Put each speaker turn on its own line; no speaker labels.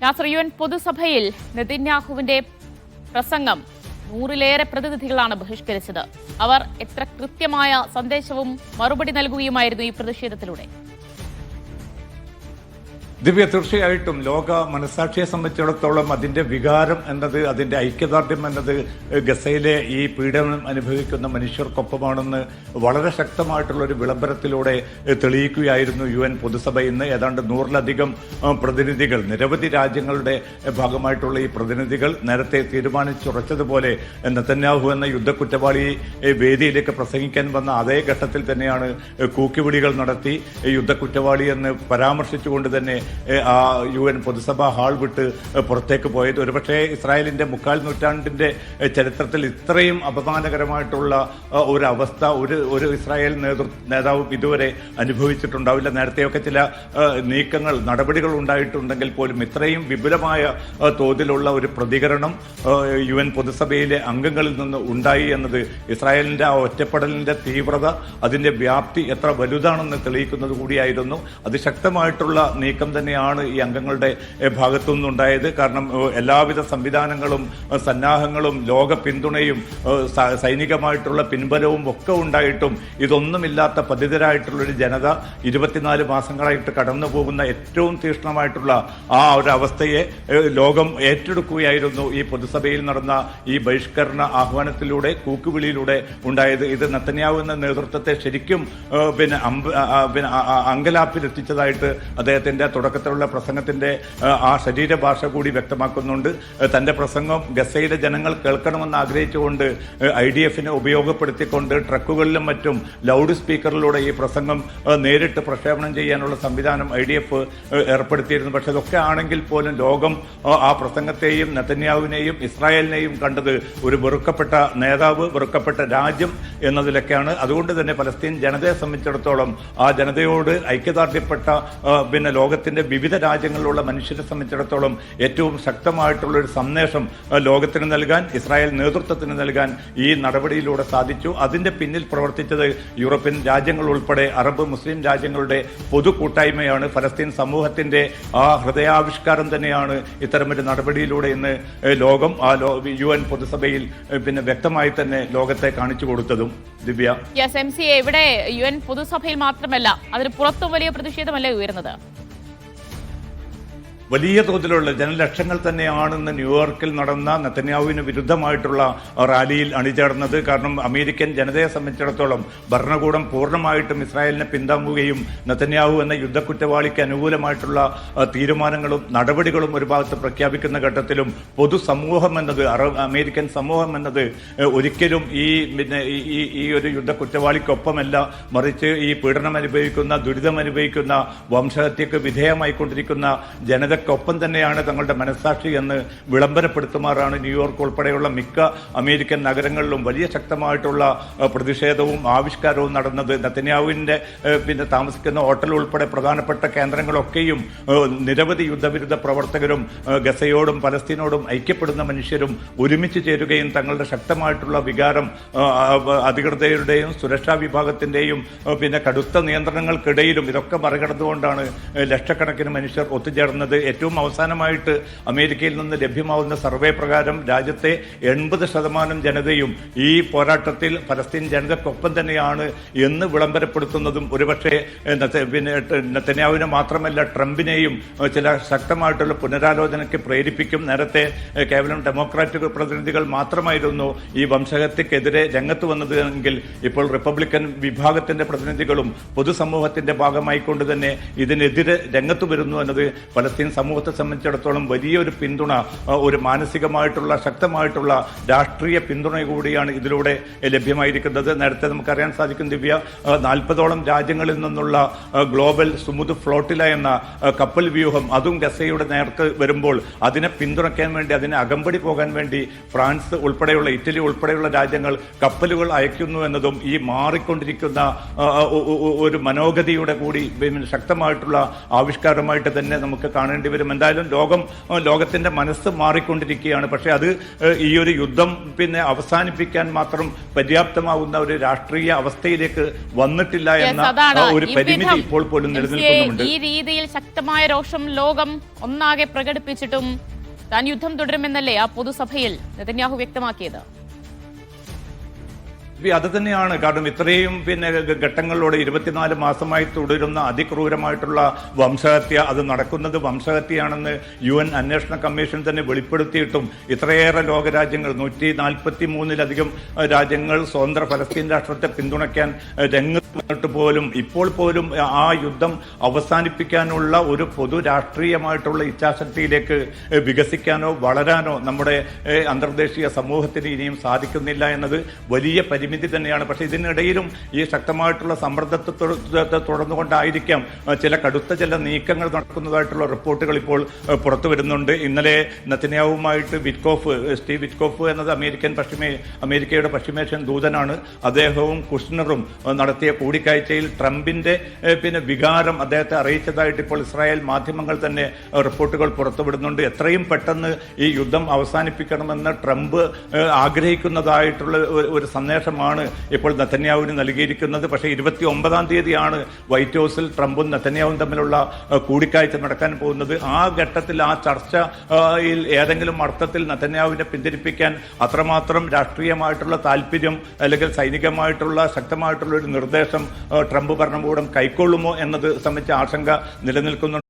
Nasar, UN പൊതുസഭയിൽ നെതന്യാഹുവിന്റെ പ്രസംഗം 100-ലേറെ പ്രതിനിധികളാണ് ബഹിഷ്കരിച്ചത്. അവർ എത്ര കൃത്യമായ സന്ദേശവും മറുപടി നൽകുകയുമായിരുന്നു ഈ പ്രതിഷേധത്തിലൂടെ?
ദിവ്യ, തീർച്ചയായിട്ടും ലോക മനസാക്ഷിയെ സംബന്ധിച്ചിടത്തോളം അതിന്റെ വികാരം എന്നത്, അതിന്റെ ഐക്യദാർഢ്യം എന്നത് ഗസയിലെ ഈ പീഡനം അനുഭവിക്കുന്ന മനുഷ്യർക്കൊപ്പമാണെന്ന് വളരെ ശക്തമായിട്ടുള്ള ഒരു വിളംബരത്തിലൂടെ തെളിയിക്കുകയായിരുന്നു UN പൊതുസഭ. ഇന്ന് ഏതാണ്ട് 100-ലധികം പ്രതിനിധികൾ, നിരവധി രാജ്യങ്ങളുടെ ഭാഗമായിട്ടുള്ള ഈ പ്രതിനിധികൾ നേരത്തെ തീരുമാനിച്ചുറച്ചതുപോലെ നെതന്യാഹു എന്ന യുദ്ധക്കുറ്റവാളി വേദിയിലേക്ക് പ്രസംഗിക്കാൻ വന്ന അതേ ഘട്ടത്തിൽ തന്നെയാണ് കൂക്കിവിളികൾ നടത്തി യുദ്ധക്കുറ്റവാളി എന്ന് പരാമർശിച്ചുകൊണ്ട് തന്നെ ആ UN പൊതുസഭ ഹാൾ വിട്ട് പുറത്തേക്ക് പോയത്. ഒരുപക്ഷെ ഇസ്രായേലിന്റെ 3/4 നൂറ്റാണ്ടിന്റെ ചരിത്രത്തിൽ ഇത്രയും അപമാനകരമായിട്ടുള്ള ഒരു അവസ്ഥ ഒരു ഇസ്രായേൽ നേതാവും ഇതുവരെ അനുഭവിച്ചിട്ടുണ്ടാവില്ല. നേരത്തെയൊക്കെ ചില നീക്കങ്ങൾ, നടപടികൾ ഉണ്ടായിട്ടുണ്ടെങ്കിൽ പോലും ഇത്രയും വിപുലമായ തോതിലുള്ള ഒരു പ്രതികരണം UN പൊതുസഭയിലെ അംഗങ്ങളിൽ നിന്ന് ഉണ്ടായി എന്നത് ഇസ്രായേലിന്റെ ആ ഒറ്റപ്പെടലിന്റെ തീവ്രത, അതിന്റെ വ്യാപ്തി എത്ര വലുതാണെന്ന് തെളിയിക്കുന്നത് കൂടിയായിരുന്നു. അതിശക്തമായിട്ടുള്ള നീക്കം തന്നെയാണ് ഈ അംഗങ്ങളുടെ ഭാഗത്തു നിന്നുണ്ടായത്. കാരണം എല്ലാവിധ സംവിധാനങ്ങളും സന്നാഹങ്ങളും ലോക പിന്തുണയും സൈനികമായിട്ടുള്ള പിൻബലവും ഒക്കെ ഉണ്ടായിട്ടും ഇതൊന്നുമില്ലാത്ത പതിതരായിട്ടുള്ളൊരു ജനത 24 മാസങ്ങളായിട്ട് കടന്നു പോകുന്ന ഏറ്റവും തീക്ഷ്ണമായിട്ടുള്ള ആ ഒരു അവസ്ഥയെ ലോകം ഏറ്റെടുക്കുകയായിരുന്നു ഈ പൊതുസഭയിൽ നടന്ന ഈ ബഹിഷ്കരണ ആഹ്വാനത്തിലൂടെ, കൂക്കുവിളിയിലൂടെ ഉണ്ടായത്. ഇത് നെതന്യാഹു എന്ന നേതൃത്വത്തെ ശരിക്കും അങ്കലാപ്പിലെത്തിച്ചതായിട്ട് അദ്ദേഹത്തിന്റെ തുടക്കത്തിലുള്ള പ്രസംഗത്തിന്റെ ആ ശരീരഭാഷ കൂടി വ്യക്തമാക്കുന്നുണ്ട്. തന്റെ പ്രസംഗം ഗസയിലെ ജനങ്ങൾ കേൾക്കണമെന്ന് ആഗ്രഹിച്ചുകൊണ്ട് IDF-നെ ഉപയോഗപ്പെടുത്തിക്കൊണ്ട് ട്രക്കുകളിലും മറ്റും ലൗഡ് സ്പീക്കറിലൂടെ ഈ പ്രസംഗം നേരിട്ട് പ്രക്ഷേപണം ചെയ്യാനുള്ള സംവിധാനം IDF ഏർപ്പെടുത്തിയിരുന്നു. പക്ഷെ ഇതൊക്കെ ആണെങ്കിൽ പോലും ലോകം ആ പ്രസംഗത്തെയും നെതന്യാഹുവിനെയും ഇസ്രായേലിനെയും കണ്ടത് ഒരു വെറുക്കപ്പെട്ട നേതാവ്, വെറുക്കപ്പെട്ട രാജ്യം എന്നതിലൊക്കെയാണ്. അതുകൊണ്ട് തന്നെ പലസ്തീൻ ജനതയെ സംബന്ധിച്ചിടത്തോളം ആ ജനതയോട് ഐക്യദാർഢ്യപ്പെട്ട ലോകത്തിന്റെ വിവിധ രാജ്യങ്ങളിലുള്ള മനുഷ്യരെ സംബന്ധിച്ചിടത്തോളം ഏറ്റവും ശക്തമായിട്ടുള്ള ഒരു സന്ദേശം ലോകത്തിന് നൽകാൻ, ഇസ്രായേൽ നേതൃത്വത്തിന് നൽകാൻ ഈ നടപടിയിലൂടെ സാധിച്ചു. അതിന്റെ പിന്നിൽ പ്രവർത്തിച്ചത് യൂറോപ്യൻ രാജ്യങ്ങൾ ഉൾപ്പെടെ അറബ് മുസ്ലിം രാജ്യങ്ങളുടെ പൊതു കൂട്ടായ്മയാണ്. ഫലസ്തീൻ സമൂഹത്തിന്റെ ആ ഹൃദയാവിഷ്കാരം തന്നെയാണ് ഇത്തരമൊരു നടപടിയിലൂടെ ഇന്ന് ലോകം UN പൊതുസഭയിൽ വ്യക്തമായി തന്നെ ലോകത്തെ കാണിച്ചു കൊടുത്തതും. ദിവ്യ,
MCA, ഇവിടെ UN പൊതുസഭയിൽ മാത്രമല്ല, അതിന് പുറത്തും വലിയ പ്രതിഷേധമല്ലേ ഉയർന്നത്?
വലിയ തോതിലുള്ള ജനലക്ഷങ്ങൾ തന്നെയാണെന്ന് ന്യൂയോർക്കിൽ നടന്ന നെതന്യാഹുവിന് വിരുദ്ധമായിട്ടുള്ള റാലിയിൽ അണിചേർന്നത്. കാരണം അമേരിക്കൻ ജനതയെ സംബന്ധിച്ചിടത്തോളം ഭരണകൂടം പൂർണ്ണമായിട്ടും ഇസ്രായേലിനെ പിന്താങ്ങുകയും നെതന്യാഹു എന്ന യുദ്ധക്കുറ്റവാളിക്ക് അനുകൂലമായിട്ടുള്ള തീരുമാനങ്ങളും നടപടികളും ഒരു ഭാഗത്ത് പ്രഖ്യാപിക്കുന്ന ഘട്ടത്തിലും പൊതുസമൂഹം എന്നത്, അമേരിക്കൻ സമൂഹം എന്നത് ഒരിക്കലും ഈ ഒരു യുദ്ധക്കുറ്റവാളിക്കൊപ്പമല്ല, മറിച്ച് ഈ പീഡനം അനുഭവിക്കുന്ന, ദുരിതം അനുഭവിക്കുന്ന, വംശഹത്യക്ക് വിധേയമായിക്കൊണ്ടിരിക്കുന്ന ജനതയ്ക്കൊപ്പം തന്നെയാണ് തങ്ങളുടെ മനസ്സാക്ഷി എന്ന് വിളംബരപ്പെടുത്തുമാറാണ് ന്യൂയോർക്ക് ഉൾപ്പെടെയുള്ള മിക്ക അമേരിക്കൻ നഗരങ്ങളിലും വലിയ ശക്തമായിട്ടുള്ള പ്രതിഷേധവും ആവിഷ്കാരവും നടന്നത്. നെതന്യാഹുവിന്റെ താമസിക്കുന്ന ഹോട്ടൽ ഉൾപ്പെടെ പ്രധാനപ്പെട്ട കേന്ദ്രങ്ങളൊക്കെയും നിരവധി യുദ്ധവിരുദ്ധ പ്രവർത്തകരും ഗസയോടും പലസ്തീനോടും ഐക്യപ്പെടുന്ന മനുഷ്യരും ഒരുമിച്ച് ചേരുകയും തങ്ങളുടെ ശക്തമായിട്ടുള്ള വികാരം അധികൃതരുടെയും സുരക്ഷാ വിഭാഗത്തിന്റെയും കടുത്ത നിയന്ത്രണങ്ങൾക്കിടയിലും ഇതൊക്കെ മറികടന്നുകൊണ്ടാണ് ലക്ഷക്കണക്കിന് മനുഷ്യർ ഒത്തുചേർന്നത്. ഏറ്റവും അവസാനമായിട്ട് അമേരിക്കയിൽ നിന്ന് ലഭ്യമാവുന്ന സർവേ പ്രകാരം രാജ്യത്തെ 80% ജനതയും ഈ പോരാട്ടത്തിൽ പലസ്തീൻ ജനതയ്ക്കൊപ്പം തന്നെയാണ് എന്ന് വിളംബരപ്പെടുത്തുന്നതും ഒരുപക്ഷെ നെതന്യാഹുവിനെ മാത്രമല്ല ട്രംപിനെയും ചില ശക്തമായിട്ടുള്ള പുനരാലോചനയ്ക്ക് പ്രേരിപ്പിക്കും. നേരത്തെ കേവലം ഡെമോക്രാറ്റിക് പ്രതിനിധികൾ മാത്രമായിരുന്നു ഈ വംശഹത്യക്കെതിരെ രംഗത്ത് വന്നതെങ്കിൽ ഇപ്പോൾ റിപ്പബ്ലിക്കൻ വിഭാഗത്തിന്റെ പ്രതിനിധികളും പൊതുസമൂഹത്തിന്റെ ഭാഗമായിക്കൊണ്ട് തന്നെ ഇതിനെതിരെ രംഗത്ത് വരുന്നു എന്നത് പലസ്തീൻ സമൂഹത്തെ സംബന്ധിച്ചിടത്തോളം വലിയൊരു പിന്തുണ, ഒരു മാനസികമായിട്ടുള്ള ശക്തമായിട്ടുള്ള രാഷ്ട്രീയ പിന്തുണ കൂടിയാണ് ഇതിലൂടെ ലഭ്യമായിരിക്കുന്നത്. നേരത്തെ നമുക്കറിയാൻ സാധിക്കും ദിവ്യ, 40ഓളം രാജ്യങ്ങളിൽ നിന്നുള്ള ഗ്ലോബൽ സുമുദ് ഫ്ലോട്ടില എന്ന കപ്പൽ വ്യൂഹം അതും ഗസയുടെ നേർക്ക് വരുമ്പോൾ അതിനെ പിന്തുണയ്ക്കാൻ വേണ്ടി, അതിനെ അകമ്പടി പോകാൻ വേണ്ടി ഫ്രാൻസ് ഉൾപ്പെടെയുള്ള, ഇറ്റലി ഉൾപ്പെടെയുള്ള രാജ്യങ്ങൾ കപ്പലുകൾ അയക്കുന്നു എന്നതും ഈ മാറിക്കൊണ്ടിരിക്കുന്ന ഒരു മനോഗതിയുടെ കൂടി ശക്തമായിട്ടുള്ള ആവിഷ്കാരമായിട്ട് തന്നെ നമുക്ക് കാണേണ്ടി കാണേണ്ടി വരും. എന്തായാലും ലോകത്തിന്റെ മനസ്സ് മാറിക്കൊണ്ടിരിക്കുകയാണ്. പക്ഷെ അത് ഈ ഒരു യുദ്ധം പിന്നെ അവസാനിപ്പിക്കാൻ മാത്രം പര്യാപ്തമാവുന്ന ഒരു രാഷ്ട്രീയ അവസ്ഥയിലേക്ക് വന്നിട്ടില്ല എന്ന ഒരു പരിമിതി ഇപ്പോൾ പോലും നിലനിൽക്കുന്നുണ്ട്.
ഈ രീതിയിൽ ശക്തമായ രോഷം ലോകം ഒന്നാകെ പ്രകടിപ്പിച്ചിട്ടും താൻ യുദ്ധം തുടരുമെന്നല്ലേ ആ പൊതുസഭയിൽ നെതന്യാഹു വ്യക്തമാക്കിയത്?
അത് തന്നെയാണ്. കാരണം ഇത്രയും പിന്നെ ഘട്ടങ്ങളിലൂടെ 24 മാസമായി തുടരുന്ന അതിക്രൂരമായിട്ടുള്ള വംശഹത്യ, അത് നടക്കുന്നത് വംശഹത്യയാണെന്ന് UN അന്വേഷണ കമ്മീഷൻ തന്നെ വെളിപ്പെടുത്തിയിട്ടും ഇത്രയേറെ ലോകരാജ്യങ്ങൾ 143-ലധികം രാജ്യങ്ങൾ സ്വതന്ത്ര ഫലസ്തീൻ രാഷ്ട്രത്തെ പിന്തുണയ്ക്കാൻ രംഗത്ത് പോലും ഇപ്പോൾ പോലും ആ യുദ്ധം അവസാനിപ്പിക്കാനുള്ള ഒരു പൊതു രാഷ്ട്രീയമായിട്ടുള്ള ഇച്ഛാശക്തിയിലേക്ക് വികസിക്കാനോ വളരാനോ നമ്മുടെ അന്തർദേശീയ സമൂഹത്തിന് ഇനിയും സാധിക്കുന്നില്ല എന്നത് വലിയ പരിമിതി തന്നെയാണ്. പക്ഷേ ഇതിനിടയിലും ഈ ശക്തമായിട്ടുള്ള സമ്മർദ്ദത്തെ തുടർന്നുകൊണ്ടായിരിക്കാം ചില നീക്കങ്ങൾ നടക്കുന്നതായിട്ടുള്ള റിപ്പോർട്ടുകൾ ഇപ്പോൾ പുറത്തു വരുന്നുണ്ട്. ഇന്നലെ നെതന്യാഹുവുമായിട്ട് സ്റ്റീവ് വിറ്റ്കോഫ് എന്നത് അമേരിക്കയുടെ പശ്ചിമേഷ്യൻ ദൂതനാണ്. അദ്ദേഹവും കുഷ്നറും നടത്തിയ കൂടിക്കാഴ്ചയിൽ ട്രംപിന്റെ പിന്നെ വികാരം അദ്ദേഹത്തെ അറിയിച്ചതായിട്ട് ഇപ്പോൾ ഇസ്രായേൽ മാധ്യമങ്ങൾ തന്നെ റിപ്പോർട്ടുകൾ പുറത്തുവിടുന്നുണ്ട്. എത്രയും പെട്ടെന്ന് ഈ യുദ്ധം അവസാനിപ്പിക്കണമെന്ന് ട്രംപ് ആഗ്രഹിക്കുന്നതായിട്ടുള്ള ഒരു സന്ദേശമാണ് ഇപ്പോൾ നെതന്യാഹുവിന് നൽകിയിരിക്കുന്നത്. പക്ഷേ 29-ാം തീയതിയാണ് വൈറ്റ് ഹൗസിൽ ട്രംപും നെതന്യാഹുവും തമ്മിലുള്ള കൂടിക്കാഴ്ച നടക്കാൻ പോകുന്നത്. ആ ഘട്ടത്തിൽ ആ ചർച്ചയിൽ ഏതെങ്കിലും അർത്ഥത്തിൽ നെതന്യാഹുവിനെ പിന്തിരിപ്പിക്കാൻ അത്രമാത്രം രാഷ്ട്രീയമായിട്ടുള്ള താല്പര്യം അല്ലെങ്കിൽ സൈനികമായിട്ടുള്ള ശക്തമായിട്ടുള്ള ഒരു നിർദ്ദേശം ട്രംപ് ഭരണകൂടം കൈക്കൊള്ളുമോ എന്നത് സംബന്ധിച്ച ആശങ്ക നിലനിൽക്കുന്നുണ്ട്.